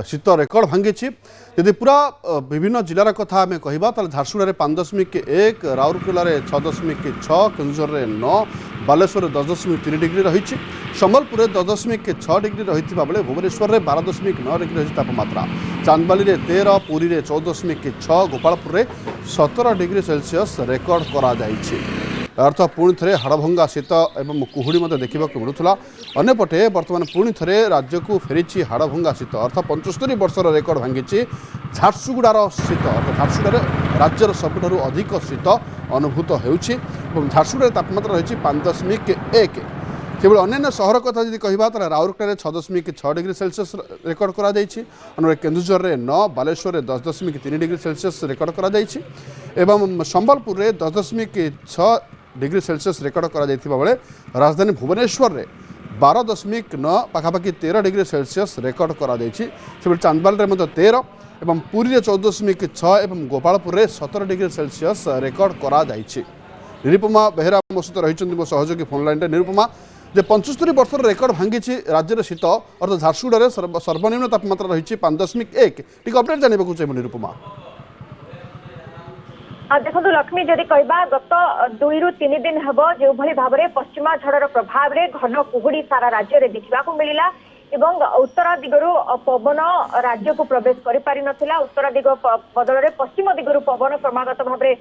शीत रेकर्ड भांगी यदि पूरा विभिन्न जिलार कथा आम कह झारसुगुड़ा 5.1 राउरकेला 6.6 केन्दुझर 9 बालेश्वर 10.3 डिग्री रही संबलपुर 10.6 डिग्री रही भुवनेश्वर 12.9 डिग्री रही तापमात्रा Chandbali 13 Puri 14.6 Gopalpur 17 degree Celsius record करा अर्थ पुणी थे हाड़भंगा शीत एवं कुहुड़ी देखा मिलूला अंपटे बर्तमान पुणी थे राज्य को फेरी हाड़भंगा शीत अर्थ 75 वर्षर रेकर्ड भांगी झारसुगुड़ार शीत अर्थ झारसुगुड़ा राज्यर सबुठ अधिक शीत अनुभूत होउछि झारसुगुड़ा तापमात्रा रही 5.1 केवल अन्य सहर कथा जी कह राउरकेला 6.6 डिग्री सेल्सियस रेकर्ड करा Keonjhar 9 Baleswar 10.3 degree Celsius record करा संबलपुर 10.6 डिग्री सेल्सियस रेकर्ड करा राजधानी भुवनेश्वर 12.9 पाखापाखि 13 डिग्री सेल्सियस रेकर्ड करा चांदबाल 13 और पुरी 14.6 और गोपालपुर 17 डिग्री सेल्सियस रेकर्ड करा निरुपमा बेहरा मो सहित रही मो सहयोगी फोन लाइन निरुपमा जे 75 वर्षर रेकर्ड भांगी राज्य शीत अर्थात झारसुगुड़ा सर्वनिम्न तापमात्रा रही 5.1 टी अपडेट जानवा चाहिए निरुपमा देखो लक्ष्मी जदि कहबा गत 2 रु 3 दिन हम जो भाव में पश्चिमा झड़र प्रभाव में घन कुहुड़ी सारा राज्य में देखा मिलला एवं उत्तर दिगरु पवन राज्य को प्रवेश कर पारि नथिला उत्तर दिग बदल में पश्चिम दिगरु पवन क्रमागत भाव में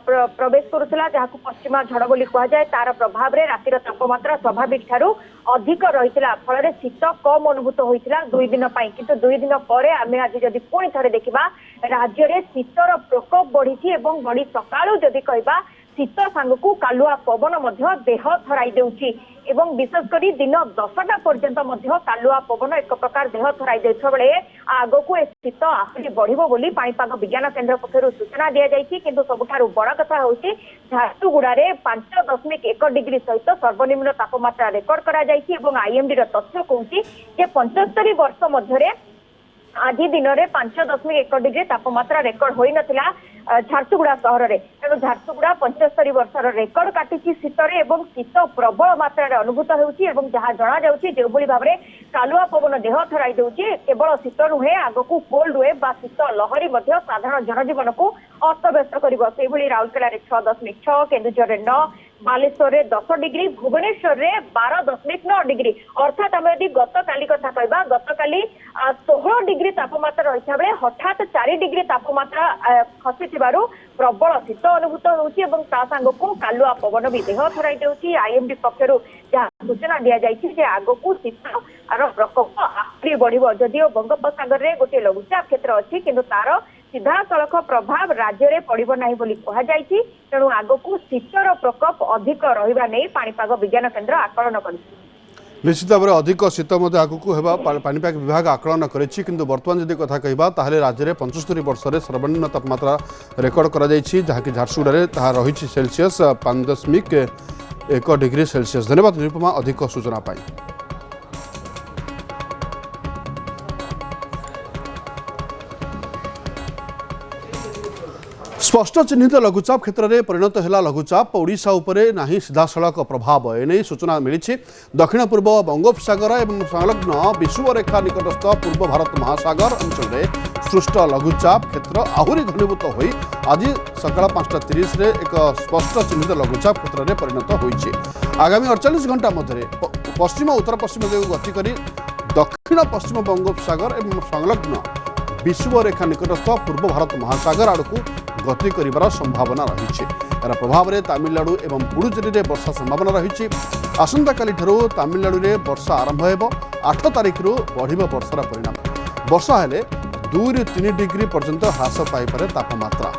प्रवेश करुला जहाँ पश्चिमा झड़ बोली कह जाए तार प्रभाव में रातिर तापमात्रा स्वाभाविक ठारू अधिक रही फल शीत कम अनुभूत होता 2 दिन किंतु 2 दिन पर आम आज जदि पुणी थे देखा राज्य में शीतर प्रकोप बढ़ी बड़ी सकाळु जदि कहबा शीत सांगकू कालुआ पवन देह थराई देउछि एवं विशेषकर दिन 10टा पर्यंत कालुआ पवन एक प्रकार देह थराई देउछ बेले आगकू शीत आहरी बढ़िबो बोली पाणीपाग विज्ञान केन्द्र पक्षरु सूचना दिया जायछि किंतु सबुठारु बड़ कथा होउछि झारसुगुड़ा 5.1 डिग्री सहित सर्वनिम्न तापमात्रा रेकर्ड करा जायछि एवं आईएमडी रो तथ्य कहउछि जे 75 वर्ष मध्यरे आज दिन में 5.1 डिग्री तापमात्रा रेकर्ड हो नथिला झारसुगुड़ा सहर में तेणु झारसुगुड़ा 75 वर्षर रेकर्ड काटी शीतर एवं शीत प्रबल मात्रा अनुभूत होउछि जहाँ जना जाउछि जो भाव में कालुआ पवन देह थराई देउछि केवल शीत नुहे आगकू कोल्ड वेव बा शीत लहरी साधारण जनजीवन को अस्तव्यस्त करिबो सेहि राउरकेला 6.6 केन्दुझर 9 बालेश्वर 10 डिग्री भुवनेश्वर 12.9 डिग्री अर्थात आम यदि गत काली कथा कहबा गत काली 16 डिग्री तापमात्रा रही बेले हठात 4 डिग्री तापमात्रा खसी प्रबल शीत अनुभूत होती कालुआ पवन भी देह थराई देउछि आईएमडी पक्षरु जहाँ सूचना दि जाए आगकू शीत प्रकोप आहरी बढ़िबो जदिओ बंगोपसागर में गोटे लघुचाप क्षेत्र अच्छी किंतु तार सीधा सड़क प्रभाव राज्य में पड़ब ना कहुई तेणु आगकू शीतर प्रकोप अधिक रहा नहीं पाणीपाग विज्ञान केन्द्र आकलन कर निश्चित भाव में अधिक शीत आगकू पाणीपाग विभाग आकलन करिंतु बर्तमान जदि कथा कहबा ताहले राज्य में 75 वर्ष सर्वनिम्न तापमात्रा रेकर्ड करा जायछि जहाँकि झारसुगुड़ा ताहा रही सेल्सियस 5.1 डिग्री सेल्सियस धन्यवाद निरुपमा अधिक सूचना पाई स्पष्ट चिन्हित लघुचाप क्षेत्र में परिणत है लघुचाप ओडिशा उपरे नाही सीधासलख प्रभाव एने सूचना मिली दक्षिण पूर्व बंगोपसागर और संलग्न विषुवरेखा निकटस्थ पूर्व भारत महासागर अंचल में सृष्ट लघुचाप क्षेत्र आहरी घनीभूत हो आज सकाळ 5:30 एक स्पष्ट चिन्हित लघुचाप क्षेत्र में परिणत होइछि आगामी 48 घंटा मध्य पश्चिम उत्तर पश्चिम दिग गति करी दक्षिण पश्चिम बंगोपसागर और संलग्न विषुवरेखा निकटस्थ पूर्व भारत महासागर आड़क गति कर संभावना रही यार प्रभाव में तमिलनाडु और पुडुचेरी में वर्षा संभावना रही आसंता काली तमिलनाडु में वर्षा आरंभ हो 8 तारिख बढ़ वर्षार परिणाम वर्षा हेले 2 ରୁ 3 डिग्री पर्यंत ह्रास पाइपे तापमात्रा।